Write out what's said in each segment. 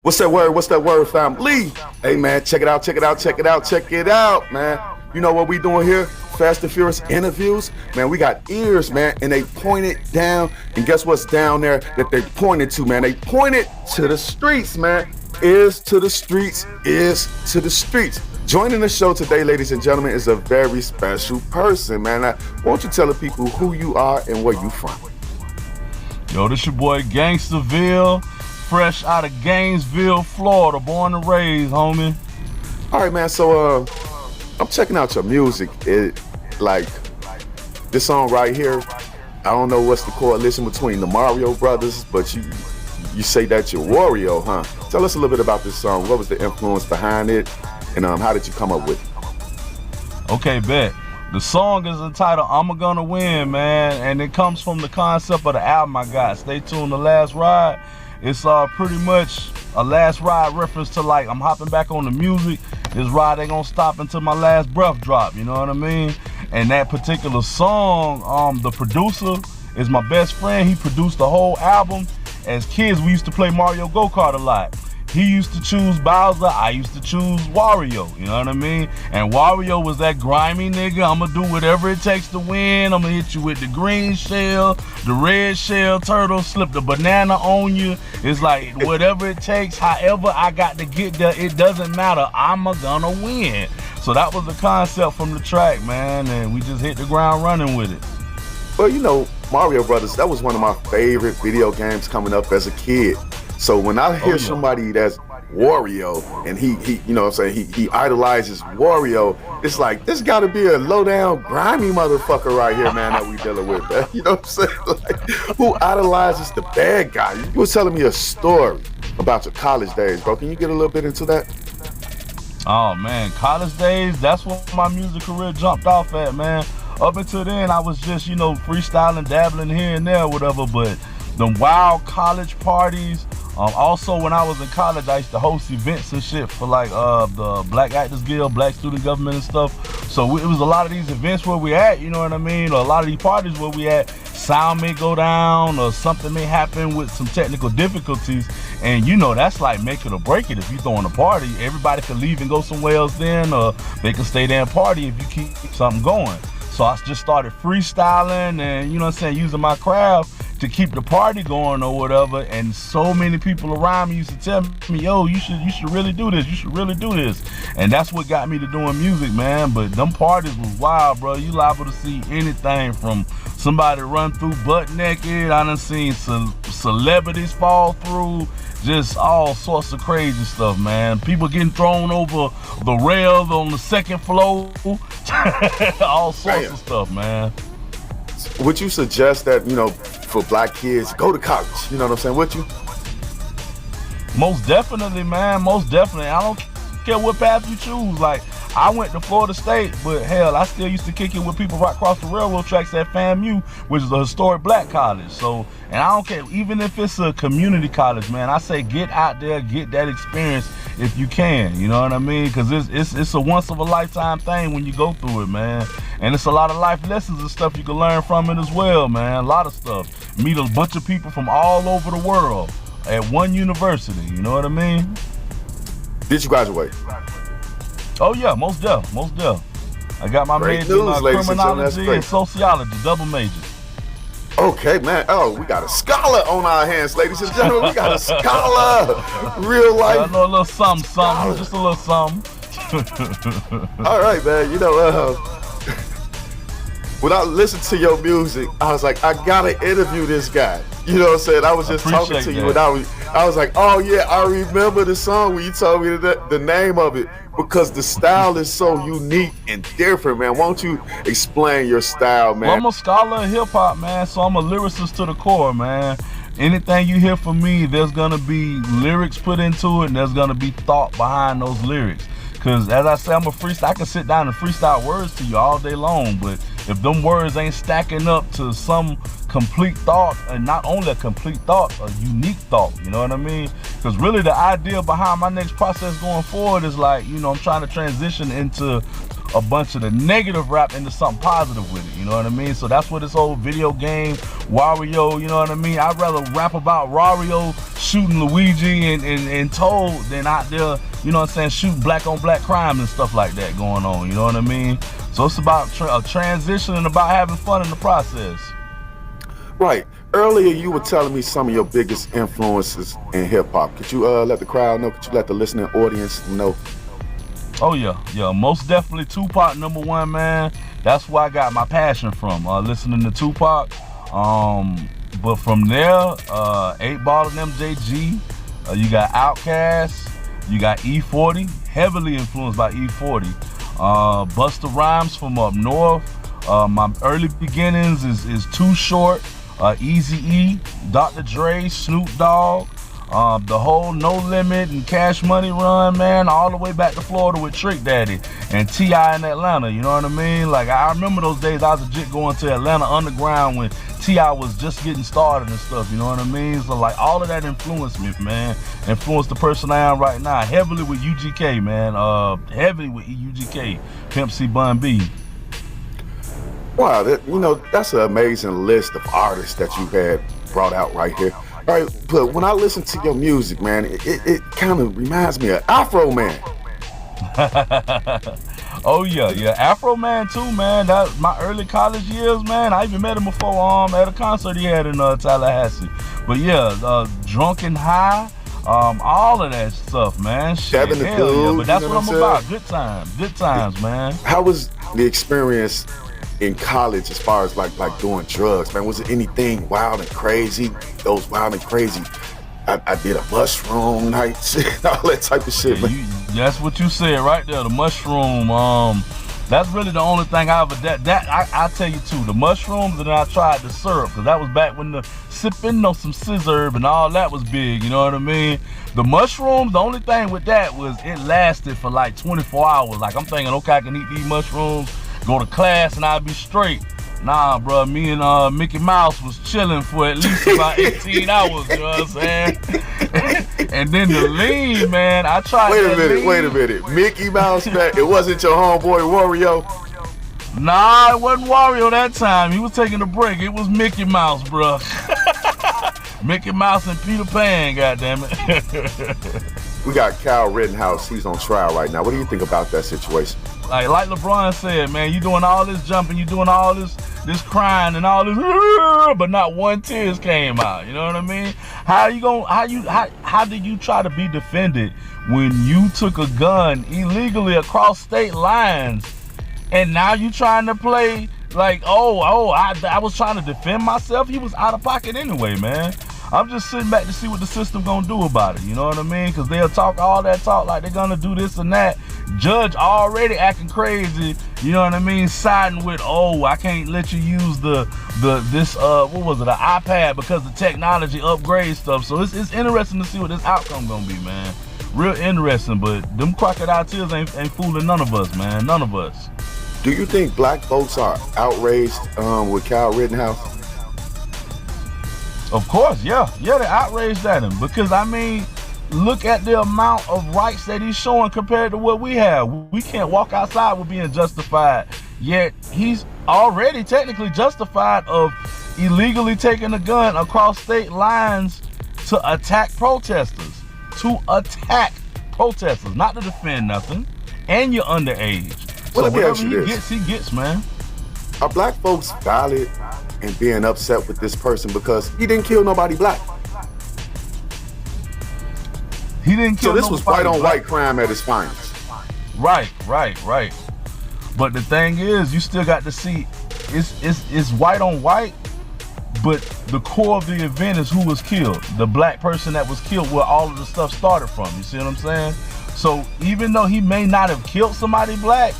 What's that word? What's that word, family? Hey, man, check it out, check it out, check it out, check it out, man. You know what we doing here? Fast and Furious interviews. Man, we got ears, man, and they pointed down. And guess what's down there that they pointed to, man? They pointed to the streets, man. Ears to the streets, ears to the streets. Joining the show today, ladies and gentlemen, is a very special person, man. Now, won't you tell the people who you are and where you from? Yo, this your boy Gainestaville, fresh out of Gainesville, Florida, born and raised, homie. All right, man. So, I'm checking out your music. Like this song right here. I don't know what's the correlation between the Mario brothers, but you say that you're Wario, huh? Tell us a little bit about this song. What was the influence behind it, and how did you come up with it? Okay, bet. The song is entitled "I'm Gonna Win," man, and it comes from the concept of the album I got. Stay tuned. The Last Ride. It's pretty much a last ride reference to, like, I'm hopping back on the music. This ride ain't gonna stop until my last breath drop, you know what I mean? And that particular song, the producer is my best friend. He produced the whole album. As kids, we used to play Mario Go-Kart a lot. He used to choose Bowser, I used to choose Wario, you know what I mean? And Wario was that grimy nigga, I'ma do whatever it takes to win. I'ma hit you with the green shell, the red shell turtle, slip the banana on you. It's like, whatever it takes, however I got to get there, it doesn't matter, I'ma gonna win. So that was the concept from the track, man, and we just hit the ground running with it. Well, you know, Mario Brothers, that was one of my favorite video games coming up as a kid. So when I hear somebody that's Wario and he you know what I'm saying, he idolizes Wario, it's like, this gotta be a low down grimy motherfucker right here, man, that we dealing with, man. You know what I'm saying? Like, who idolizes the bad guy? You was telling me a story about your college days, bro. Can you get a little bit into that? Oh man, college days, that's when my music career jumped off at, man. Up until then, I was just, you know, freestyling, dabbling here and there, whatever, but the wild college parties. Also, when I was in college, I used to host events and shit for, like, the Black Actors Guild, Black Student Government and stuff. So it was a lot of these events where we at, you know what I mean? Or a lot of these parties where we at, sound may go down or something may happen with some technical difficulties. And, you know, that's like make it or break it. If you throwing a party, everybody can leave and go somewhere else then, or they can stay there and party if you keep something going. So I just started freestyling and, you know what I'm saying, using my craft to keep the party going or whatever. And so many people around me used to tell me, yo, you should really do this, you should really do this. And that's what got me to doing music, man. But them parties was wild, bro. You liable to see anything from somebody run through butt naked. I done seen some celebrities fall through. Just all sorts of crazy stuff, man. People getting thrown over the rails on the second floor. All sorts of stuff, man. Would you suggest that, you know, for black kids, go to college? You know what I'm saying? Would you? Most definitely, man. Most definitely. I don't care what path you choose. Like, I went to Florida State, but hell, I still used to kick it with people right across the railroad tracks at FAMU, which is a historic black college. So, and I don't care, even if it's a community college, man, I say get out there, get that experience if you can, you know what I mean? Because it's a once of a lifetime thing when you go through it, man. And it's a lot of life lessons and stuff you can learn from it as well, man. A lot of stuff. Meet a bunch of people from all over the world at one university, you know what I mean? Did you graduate? Oh yeah, most def. I got my major in criminology and sociology, double major. Okay, man. Oh, we got a scholar on our hands, ladies and gentlemen. We got a scholar. Real life. I know a little something, just a little something. All right, man. You know, when I listened to your music, I was like, I gotta interview this guy. You know what I'm saying? I was just talking to you, and I was like, oh yeah, I remember the song when you told me the name of it, because the style is so unique and different, man. Won't you explain your style, man? Well, I'm a scholar of hip hop, man, so I'm a lyricist to the core, man. Anything you hear from me, there's gonna be lyrics put into it, and there's gonna be thought behind those lyrics. Cause as I say, I'm a freestyle. I can sit down and freestyle words to you all day long, but if them words ain't stacking up to some complete thought, and not only a complete thought, a unique thought, you know what I mean? Because really the idea behind my next process going forward is like, you know, I'm trying to transition into a bunch of the negative rap into something positive with it, you know what I mean? So that's what this whole video game, Wario, you know what I mean? I'd rather rap about Wario shooting Luigi and Toad than out there, you know what I'm saying, shooting black on black crime and stuff like that going on, you know what I mean? So it's about a transition and about having fun in the process. Right. Earlier, you were telling me some of your biggest influences in hip hop. Could you let the crowd know? Could you let the listening audience know? Oh yeah, most definitely Tupac #1, man. That's where I got my passion from, listening to Tupac. But from there, 8 Ball and MJG. You got Outkast. You got E40, heavily influenced by E40. Busta Rhymes from up north. My early beginnings is Too Short. Eazy-E, Dr. Dre, Snoop Dogg, the whole No Limit and Cash Money run, man, all the way back to Florida with Trick Daddy and T.I. in Atlanta, you know what I mean? Like, I remember those days I was legit going to Atlanta Underground when T.I. was just getting started and stuff, you know what I mean? So, like, all of that influenced me, man. Influenced the person I am right now, heavily with UGK, man, heavily with UGK, Pimp C Bun B. Wow, that's an amazing list of artists that you had brought out right here. All right, but when I listen to your music, man, it kind of reminds me of Afro Man. Oh yeah, Afro Man too, man. That my early college years, man. I even met him before at a concert he had in Tallahassee. But yeah, Drunk and High, all of that stuff, man. Shit, Devin the hell Dude, yeah. But that's what I'm saying? about. Good times, man. How was the experience in college as far as like doing drugs, man? Was it anything wild and crazy? Those wild and crazy. I did a mushroom night, shit, all that type of shit, man. That's what you said right there, the mushroom. That's really the only thing I tell you too, the mushrooms, and then I tried the syrup, because that was back when the sipping on some scissor and all that was big, you know what I mean? The mushrooms, the only thing with that was it lasted for like 24 hours. Like, I'm thinking, okay, I can eat these mushrooms, go to class, and I'll be straight. Nah, bro, me and Mickey Mouse was chilling for at least about 18 hours, you know what I'm saying? And then the lean, man, I tried. Wait a minute. Mickey Mouse, man, it wasn't your homeboy Wario? Nah, it wasn't Wario that time. He was taking a break. It was Mickey Mouse, bro. Mickey Mouse and Peter Pan, goddammit. We got Kyle Rittenhouse. He's on trial right now. What do you think about that situation? Like LeBron said, man, you doing all this jumping, you doing all this crying and all this, but not one tears came out. You know what I mean? How did you try to be defended when you took a gun illegally across state lines, and now you trying to play like, I was trying to defend myself? He was out of pocket anyway, man. I'm just sitting back to see what the system gonna do about it, you know what I mean? Because they'll talk all that talk like they're gonna do this and that. Judge already acting crazy, you know what I mean? Siding with, I can't let you use the iPad because the technology upgrades stuff. So it's interesting to see what this outcome gonna be, man. Real interesting, but them crocodile tears ain't fooling none of us, man. None of us. Do you think black folks are outraged with Kyle Rittenhouse? Of course, yeah, they're outraged at him, because I mean, look at the amount of rights that he's showing compared to what we have. We can't walk outside with being justified, yet he's already technically justified of illegally taking a gun across state lines to attack protesters. Not to defend nothing, and you're underage. Well, so whatever he gets, man. Are black folks valid in being upset with this person because he didn't kill nobody black? He didn't kill. So this was white on white crime at its finest. Right. But the thing is, you still got to see it's white on white, but the core of the event is who was killed. The black person that was killed, where all of the stuff started from. You see what I'm saying? So even though he may not have killed somebody black,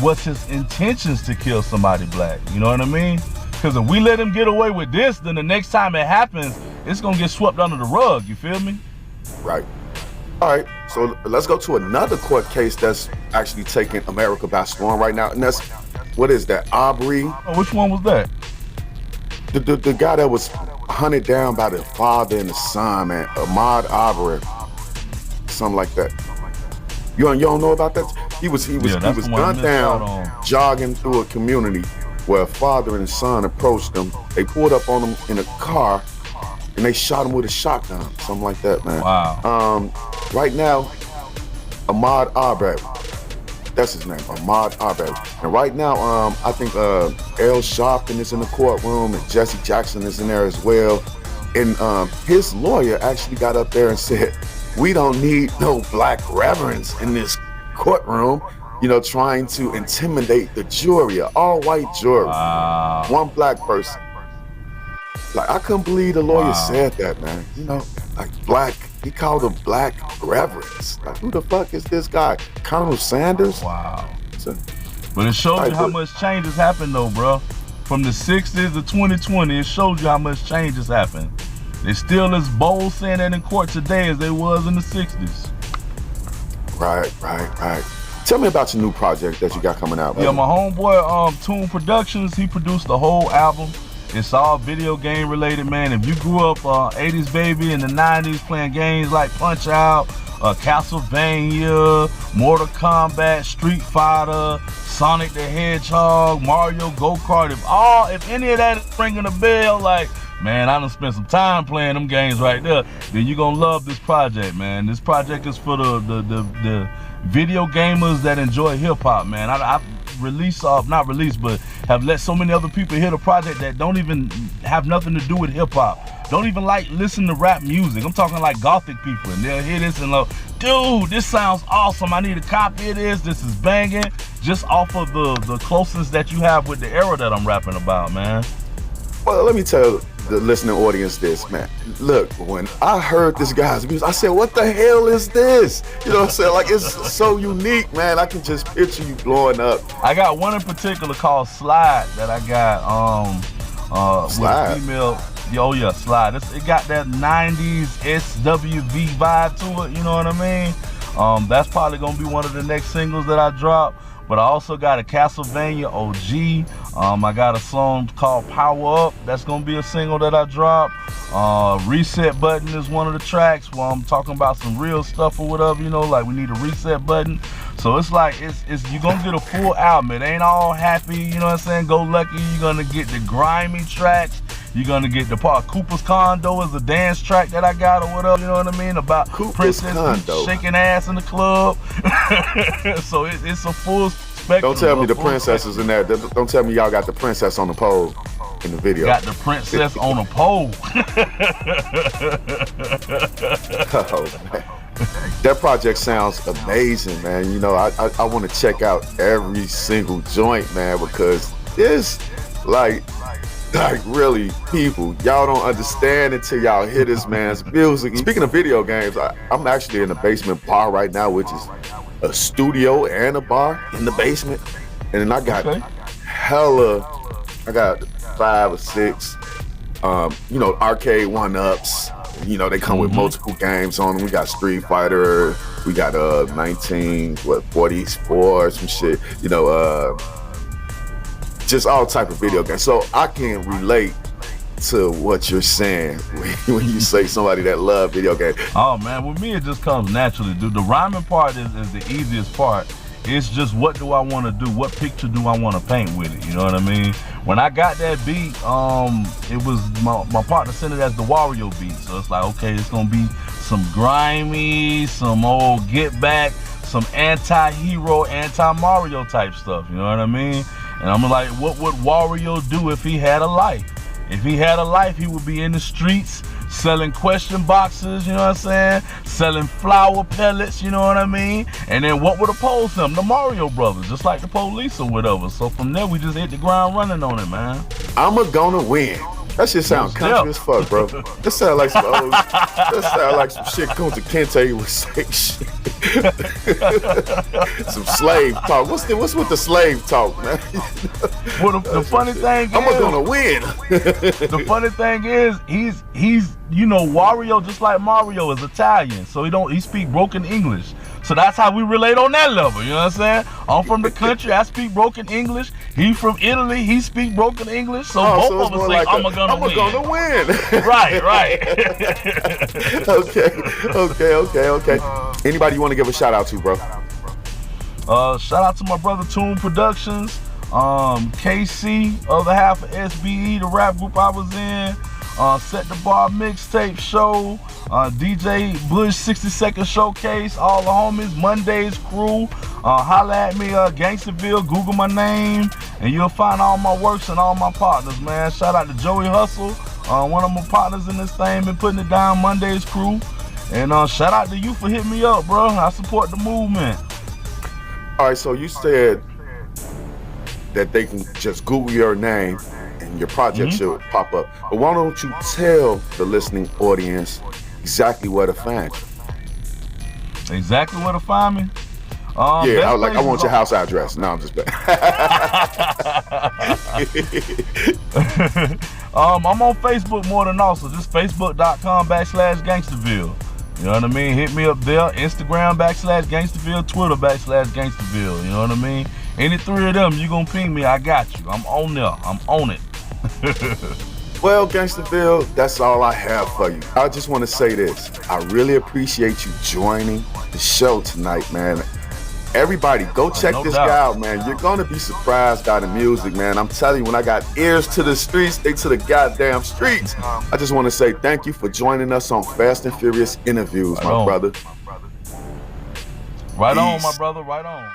what's his intentions to kill somebody black? You know what I mean? Because if we let him get away with this, then the next time it happens, it's gonna get swept under the rug. You feel me? Right. All right. So let's go to another court case that's actually taking America by storm right now, and that's, what is that? Aubrey. Oh, which one was that? The guy that was hunted down by the father and the son, man. Ahmaud Arbery. Something like that. You don't know about that? He was that's the one I gunned missed out down on. jogging through a community where a father and son approached him. They pulled up on him in a car and they shot him with a shotgun, something like that, man. Wow. Right now, Ahmaud Arbery, that's his name, Ahmaud Arbery. And right now, I think Al Sharpton is in the courtroom and Jesse Jackson is in there as well. And his lawyer actually got up there and said, we don't need no black reverends in this courtroom, you know, trying to intimidate the jury, an all-white jury. Wow. One black person. Like, I couldn't believe the lawyer Wow. said that, man. You know, like black, he called them black reverends. Like, who the fuck is this guy? Colonel Sanders? Wow. So, But it shows you how much change has happened, though, bro. From the 60s to 2020, it shows you how much change has happened. They still as bold saying that in court today as they was in the 60s. Right. Tell me about your new project that you got coming out, man. Yeah, my homeboy, Toon Productions, he produced the whole album. It's all video game related, man. If you grew up 80s baby in the 90s playing games like Punch Out, Castlevania, Mortal Kombat, Street Fighter, Sonic the Hedgehog, Mario Go-Kart, if any of that is ringing a bell, like, man, I done spent some time playing them games right there, then you're gonna love this project, man. This project is for the video gamers that enjoy hip-hop, man. I've but have let so many other people hear the project that don't even have nothing to do with hip-hop. Don't even like listen to rap music. I'm talking like gothic people, and they'll hear this and like, dude, this sounds awesome. I need a copy of this. This is banging. Just off of the closeness that you have with the era that I'm rapping about, man. Well, let me tell the listening audience this, man. Look, when I heard this guy's music, I said, what the hell is this? You know what I'm saying? Like, it's so unique, man. I can just picture you blowing up. I got one in particular called Slide that I got Slide. with a female. Oh yeah, Slide. It got that 90s SWV vibe to it, you know what I mean? That's probably gonna be one of the next singles that I drop. But I also got a Castlevania OG. I got a song called Power Up. That's gonna be a single that I drop. Reset Button is one of the tracks where I'm talking about some real stuff or whatever, you know, like we need a reset button. So it's like, it's you're gonna get a full album. It ain't all happy, you know what I'm saying, go lucky. You're gonna get the grimy tracks. You're gonna get the part Cooper's Condo is a dance track that I got or whatever, you know what I mean? About Cooper's Princess Condo. shaking ass in the club. So it's a full spectrum. Don't tell me the princess is in there. Don't tell me y'all got the princess on the pole in the video. Got the princess on a pole. Oh, man. That project sounds amazing, man. You know, I want to check out every single joint, man, because it's like really, people, y'all don't understand until y'all hear this man's music. Speaking of video games, I'm actually in the basement bar right now, which is a studio and a bar in the basement. And then I got I got 5 or 6, you know, arcade 1-ups. You know, they come with multiple games on them. We got Street Fighter, we got 44, some shit, you know, just all type of video games. So I can relate to what you're saying when you say somebody that love video games. Oh man, with me it just comes naturally, dude. The rhyming part is the easiest part. It's just what do I want to do? What picture do I want to paint with it? You know what I mean? When I got that beat, it was my partner sent it as the Wario beat. So it's like, okay, it's gonna be some grimy, some old get back, some anti-hero, anti-Mario type stuff. You know what I mean? And I'm like, what would Wario do if he had a life? If he had a life, he would be in the streets selling question boxes, you know what I'm saying? Selling flour pellets, you know what I mean? And then what would oppose him? The Mario Brothers, just like the police or whatever. So from there, we just hit the ground running on it, man. I'm gonna win. That shit sound country as fuck, bro. That sound like some old, that sound like some shit Kunta Kinte would say shit. Some slave talk. What's with the slave talk, man? Well, the funny thing is, I'm gonna win. The funny thing is, he's you know, Wario, just like Mario, is Italian, so he speak broken English. So that's how we relate on that level, you know what I'm saying? I'm from the country, I speak broken English. He from Italy, he speak broken English. So both of us say, I'm gonna win. Right. Okay. Anybody you want to give a shout out to, bro? Shout out to my brother Toon Productions, KC, other half of SBE, the rap group I was in, Set the Bar Mixtape Show, DJ Bush 60-second Showcase, all the homies, Monday's crew. Holla at me, Gainestaville, Google my name, and you'll find all my works and all my partners, man. Shout out to Joey Hustle, one of my partners in this thing, been putting it down, Monday's crew. And shout out to you for hitting me up, bro. I support the movement. All right, so you said that they can just Google your name and your project should pop up. But why don't you tell the listening audience exactly where to find you? Exactly where to find me? Yeah, I want your house address. No, I'm just bad. I'm on Facebook more than also. Just facebook.com/Gainestaville. You know what I mean? Hit me up there. Instagram /Gainestaville, Twitter /Gainestaville. You know what I mean? Any three of them, you gonna ping me, I got you. I'm on there. I'm on it. Well, Gainestaville, that's all I have for you. I just want to say this. I really appreciate you joining the show tonight, man. Everybody, go check this guy out, man. You're going to be surprised by the music, man. I'm telling you, when I got ears to the streets, they to the goddamn streets. I just want to say thank you for joining us on Fast and Furious Interviews, my brother. Right on, my brother. Right on.